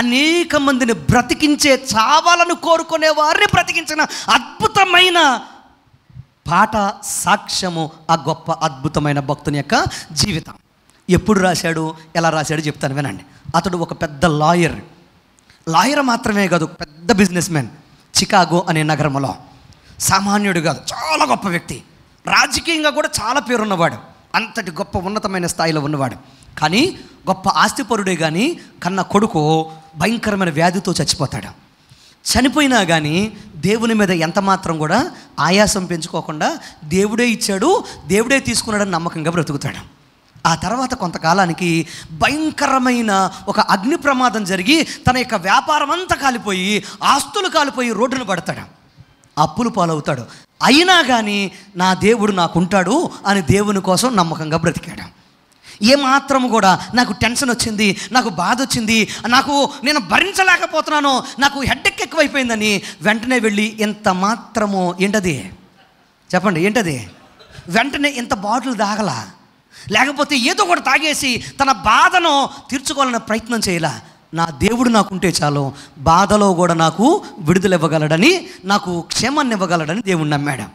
అనేక మందిని బ్రతికించే, చావాలను కోరుకునే వారిని బ్రతికించిన అద్భుతమైన పాట, సాక్ష్యము ఆ గొప్ప అద్భుతమైన భక్తుని యొక్క జీవితం. ఎప్పుడు రాశాడు, ఎలా రాశాడు చెప్తాను వినండి. అతడు ఒక పెద్ద లాయర్ మాత్రమే కాదు, పెద్ద బిజినెస్ మ్యాన్. చికాగో అనే నగరంలో సామాన్యుడు కాదు, చాలా గొప్ప వ్యక్తి. రాజకీయంగా కూడా చాలా పేరున్నవాడు, అంతటి గొప్ప ఉన్నతమైన స్థాయిలో ఉన్నవాడు. కానీ గొప్ప ఆస్తిపరుడే కానీ కన్న కొడుకు భయంకరమైన వ్యాధితో చచ్చిపోతాడు. చనిపోయినా కానీ దేవుని మీద ఎంత మాత్రం కూడా ఆయాసం పెంచుకోకుండా దేవుడే ఇచ్చాడు, దేవుడే తీసుకున్నాడని నమ్మకంగా బ్రతుకుతాడు. ఆ తర్వాత కొంతకాలానికి భయంకరమైన ఒక అగ్ని ప్రమాదం జరిగి తన యొక్క వ్యాపారం అంతా కాలిపోయి, ఆస్తులు కాలిపోయి రోడ్డున పడతాడు, అప్పులు పాలవుతాడు. అయినా కానీ నా దేవుడు నాకుంటాడు అని దేవుని కోసం నమ్మకంగా బ్రతికాడు. ఏమాత్రం కూడా నాకు టెన్షన్ వచ్చింది, నాకు బాధ వచ్చింది, నేను భరించలేకపోతున్నాను, నాకు హెడ్ఏక్ ఎక్కువైపోయిందని వెంటనే వెళ్ళి ఎంత మాత్రము ఏంటది చెప్పండి, ఏంటది వెంటనే ఇంత బాటిల్ తాగలా, లేకపోతే ఏదో ఒకటి తాగేసి తన బాధను తీర్చుకోవాలన్న ప్రయత్నం చేయాల. నా దేవుడు నాకుంటే చాలు, బాధలో కూడా నాకు విడుదల ఇవ్వగలడని, నాకు క్షేమాన్ని ఇవ్వగలడని దేవుడు నమ్మాడు.